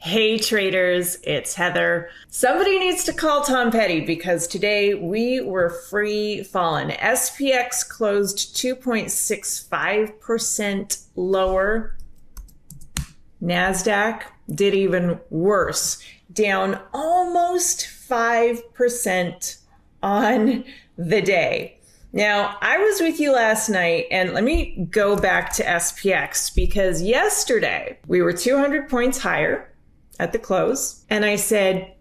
Hey traders, it's Heather. Somebody needs to call Tom Petty because today we were free falling. SPX closed 2.65% lower. NASDAQ did even worse, down almost 5% on the day. Now, I was with you last night, and let me go back to SPX because yesterday we were 200 points higher at the close. And I said,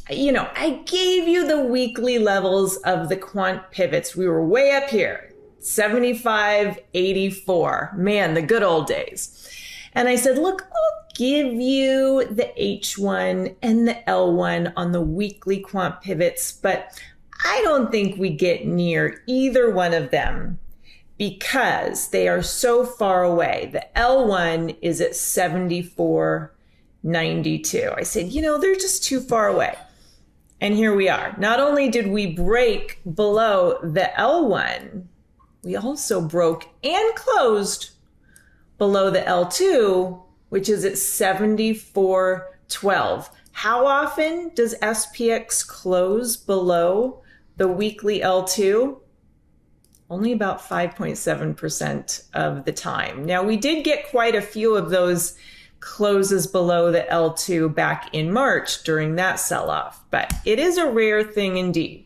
I gave you the weekly levels of the quant pivots. We were way up here, 75.84. Man, the good old days. And I said, look, I'll give you the H1 and the L1 on the weekly quant pivots, but I don't think we get near either one of them because they are so far away. The L1 is at 74.92. I said, they're just too far away. And here we are. Not only did we break below the L1, we also broke and closed below the L2, which is at 74.12. How often does SPX close below the weekly L2? Only about 5.7% of the time. Now, we did get quite a few of those closes below the L2 back in March during that sell-off, but it is a rare thing indeed.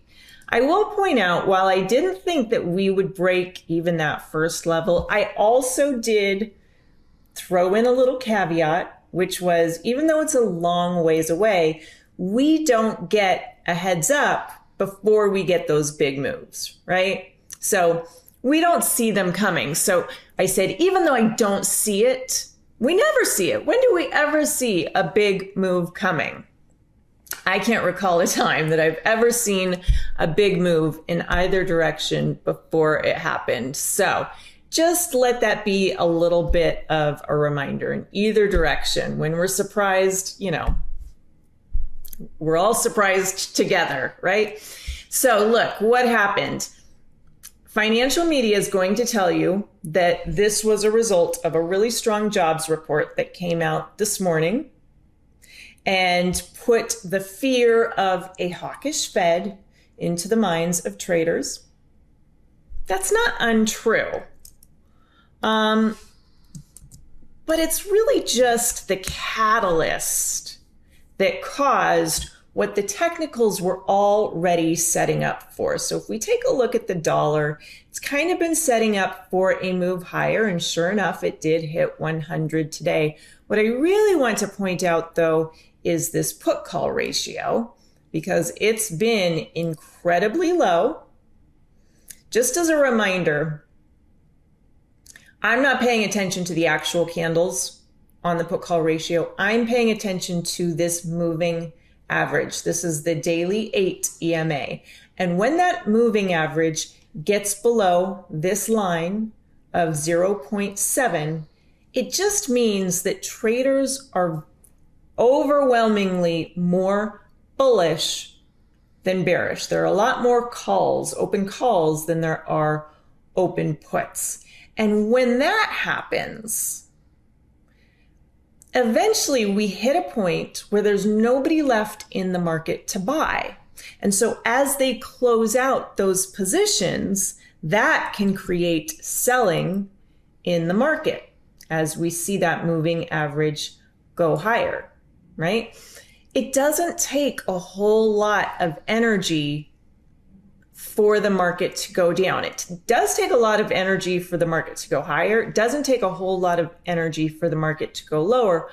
I will point out, while I didn't think that we would break even that first level, I also did throw in a little caveat, which was, even though it's a long ways away, we don't get a heads up before we get those big moves, right? So we don't see them coming. So I said, even though I don't see it, we never see it. When do we ever see a big move coming? I can't recall a time that I've ever seen a big move in either direction before it happened. So just let that be a little bit of a reminder in either direction. When we're surprised, we're all surprised together, right? So look, what happened? Financial media is going to tell you that this was a result of a really strong jobs report that came out this morning and put the fear of a hawkish Fed into the minds of traders. That's not untrue. But it's really just the catalyst that caused what the technicals were already setting up for. So if we take a look at the dollar, it's kind of been setting up for a move higher, and sure enough, it did hit 100 today. What I really want to point out, though, is this put call ratio, because it's been incredibly low. Just as a reminder, I'm not paying attention to the actual candles on the put call ratio. I'm paying attention to this moving average. This is the daily 8 EMA. And when that moving average gets below this line of 0.7, it just means that traders are overwhelmingly more bullish than bearish. There are a lot more calls, open calls, than there are open puts. And when that happens, eventually we hit a point where there's nobody left in the market to buy. And so as they close out those positions, that can create selling in the market as we see that moving average go higher, right? It doesn't take a whole lot of energy for the market to go down. It does take a lot of energy for the market to go higher. It doesn't take a whole lot of energy for the market to go lower.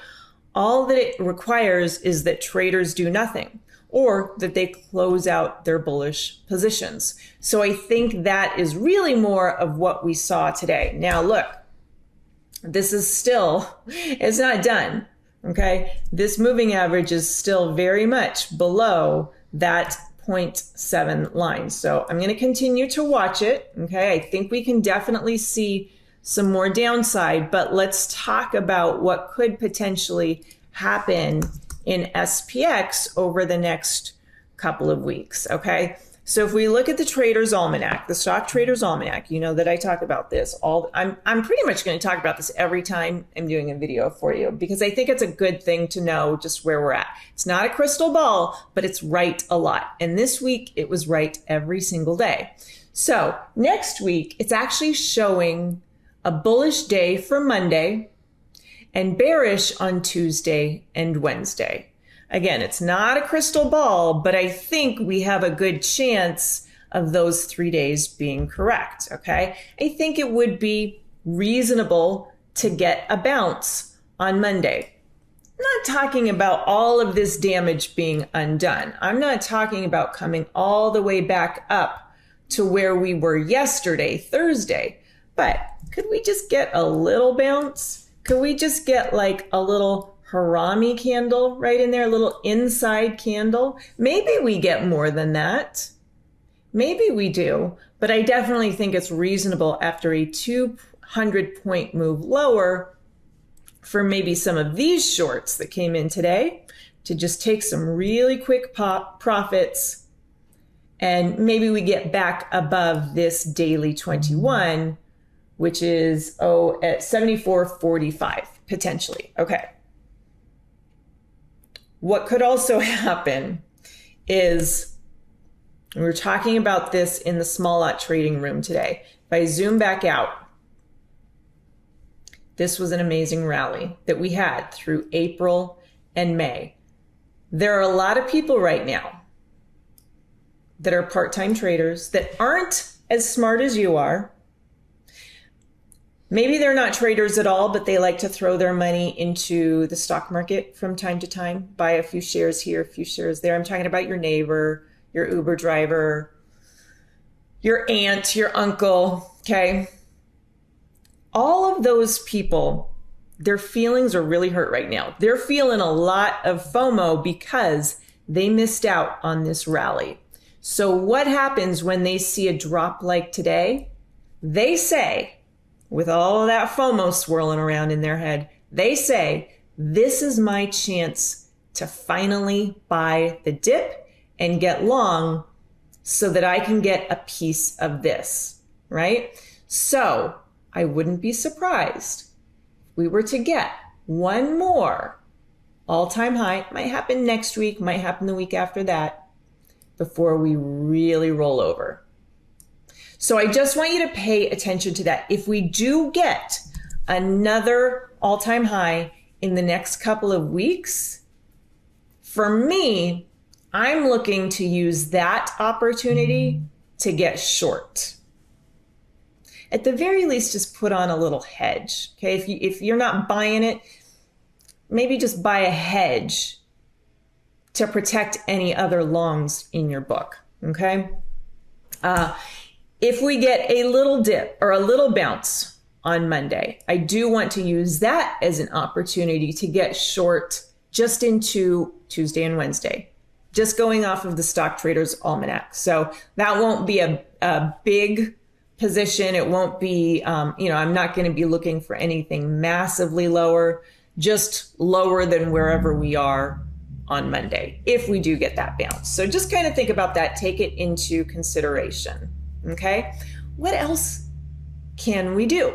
All that it requires is that traders do nothing, or that they close out their bullish positions. So I think that is really more of what we saw today. Now look, this is still, it's not done, okay? This moving average is still very much below that 0.7 line. So I'm going to continue to watch it. Okay. I think we can definitely see some more downside, but let's talk about what could potentially happen in SPX over the next couple of weeks. Okay. So if we look at the Trader's Almanac, the Stock Trader's Almanac, you know that I talk about this I'm pretty much going to talk about this every time I'm doing a video for you, because I think it's a good thing to know just where we're at. It's not a crystal ball, but it's right a lot. And this week it was right every single day. So next week, it's actually showing a bullish day for Monday and bearish on Tuesday and Wednesday. Again, it's not a crystal ball, but I think we have a good chance of those 3 days being correct, okay? I think it would be reasonable to get a bounce on Monday. I'm not talking about all of this damage being undone. I'm not talking about coming all the way back up to where we were yesterday, Thursday. But could we just get a little bounce? Could we just get like a little harami candle right in there, a little inside candle? Maybe we get more than that. Maybe we do, but I definitely think it's reasonable after a 200-point move lower for maybe some of these shorts that came in today to just take some really quick profits, and maybe we get back above this daily 21, which is at 74.45 potentially. Okay. What could also happen is, we were talking about this in the small lot trading room today. If I zoom back out, this was an amazing rally that we had through April and May. There are a lot of people right now that are part-time traders that aren't as smart as you are. Maybe they're not traders at all, but they like to throw their money into the stock market from time to time, buy a few shares here, a few shares there. I'm talking about your neighbor, your Uber driver, your aunt, your uncle, okay? All of those people, their feelings are really hurt right now. They're feeling a lot of FOMO because they missed out on this rally. So what happens when they see a drop like today? They say, with all of that FOMO swirling around in their head, they say, this is my chance to finally buy the dip and get long so that I can get a piece of this, right? So I wouldn't be surprised if we were to get one more all-time high. Might happen next week, might happen the week after that, before we really roll over. So I just want you to pay attention to that. If we do get another all-time high in the next couple of weeks, for me, I'm looking to use that opportunity to get short. At the very least, just put on a little hedge. Okay, if you're not buying it, maybe just buy a hedge to protect any other longs in your book. Okay. If we get a little dip or a little bounce on Monday, I do want to use that as an opportunity to get short just into Tuesday and Wednesday, just going off of the Stock Trader's Almanac. So that won't be a big position. It won't be, I'm not going to be looking for anything massively lower, just lower than wherever we are on Monday, if we do get that bounce. So just kind of think about that, take it into consideration. Okay, what else can we do?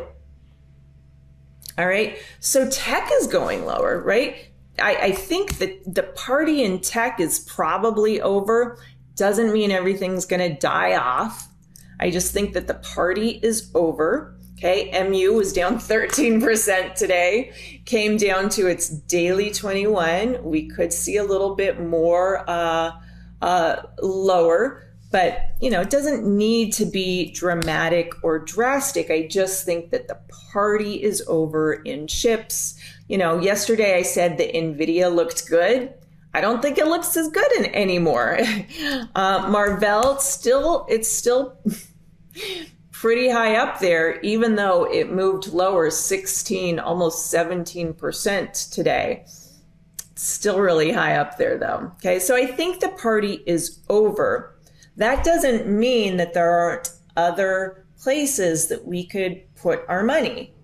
All right, so tech is going lower, right? I think that the party in tech is probably over. Doesn't mean everything's going to die off. I just think that the party is over. Okay, MU was down 13% today, came down to its daily 21. We could see a little bit more lower. But, it doesn't need to be dramatic or drastic. I just think that the party is over in chips. Yesterday I said that NVDA looked good. I don't think it looks as good anymore. MRVL, it's still pretty high up there, even though it moved lower 16, almost 17% today. It's still really high up there though. Okay, so I think the party is over. That doesn't mean that there aren't other places that we could put our money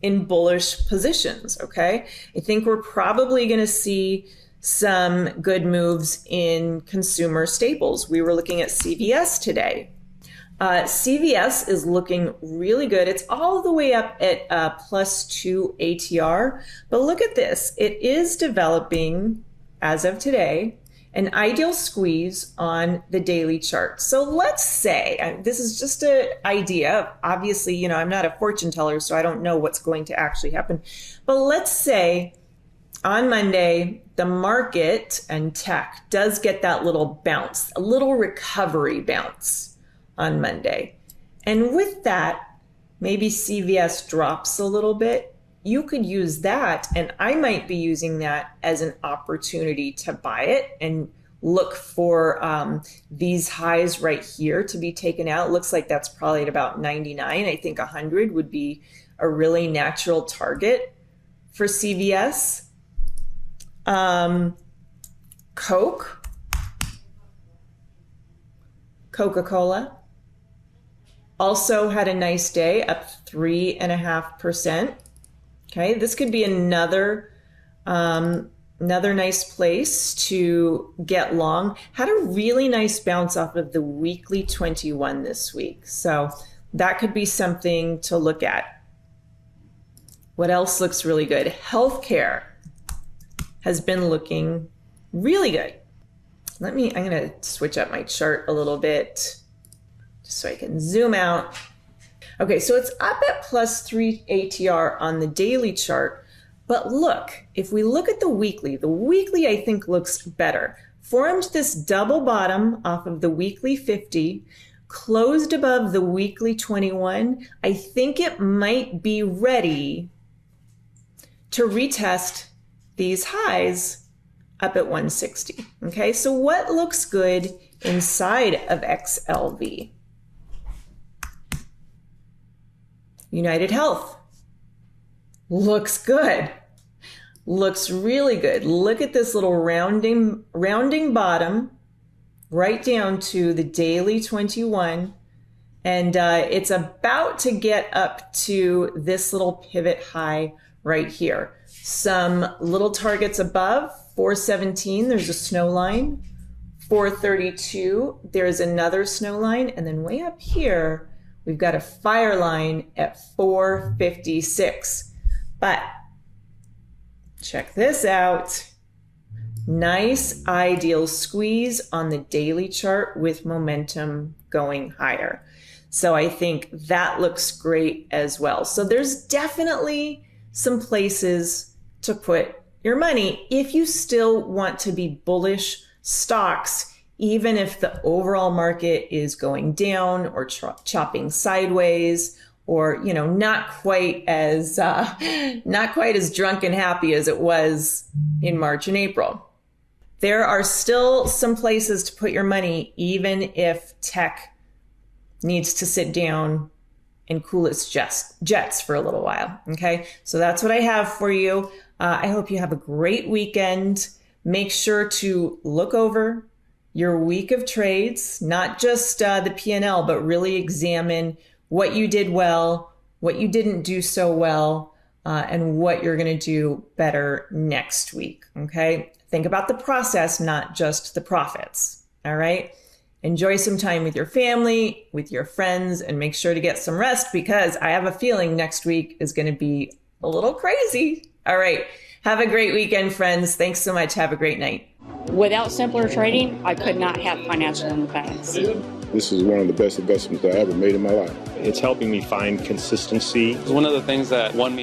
in bullish positions, okay? I think we're probably going to see some good moves in consumer staples. We were looking at CVS today. CVS is looking really good. It's all the way up at +2 ATR. But look at this. It is developing, as of today, an ideal squeeze on the daily chart. So let's say, this is just an idea. Obviously, I'm not a fortune teller, so I don't know what's going to actually happen. But let's say on Monday, the market and tech does get that little bounce, a little recovery bounce on Monday. And with that, maybe CVS drops a little bit. You could use that, and I might be using that as an opportunity to buy it and look for these highs right here to be taken out. It looks like that's probably at about 99. I think 100 would be a really natural target for CVS. Coca-Cola also had a nice day, up 3.5%. Okay, this could be another nice place to get long. Had a really nice bounce off of the weekly 21 this week. So that could be something to look at. What else looks really good? Healthcare has been looking really good. I'm gonna switch up my chart a little bit just so I can zoom out. Okay, so it's up at +3 ATR on the daily chart, but look, if we look at the weekly I think looks better. Formed this double bottom off of the weekly 50, closed above the weekly 21. I think it might be ready to retest these highs up at 160. Okay, so what looks good inside of XLV? United Health looks good, looks really good. Look at this little rounding bottom right down to the daily 21. And it's about to get up to this little pivot high right here. Some little targets above, 417, there's a snow line. 432, there's another snow line. And then way up here, we've got a fire line at 456. But check this out. Nice ideal squeeze on the daily chart with momentum going higher. So I think that looks great as well. So there's definitely some places to put your money if you still want to be bullish stocks, even if the overall market is going down or chopping sideways, or not quite as drunk and happy as it was in March and April. There are still some places to put your money, even if tech needs to sit down and cool its jets for a little while. Okay, so that's what I have for you. I hope you have a great weekend. Make sure to look over your week of trades, not just the P&L, but really examine what you did well, what you didn't do so well, and what you're going to do better next week. Okay, think about the process, not just the profits. All right. Enjoy some time with your family, with your friends, and make sure to get some rest, because I have a feeling next week is going to be a little crazy. All right. Have a great weekend, friends. Thanks so much. Have a great night. Without simpler trading, I could not have financial independence. This is one of the best investments I ever made in my life. It's helping me find consistency. It's one of the things that won me over.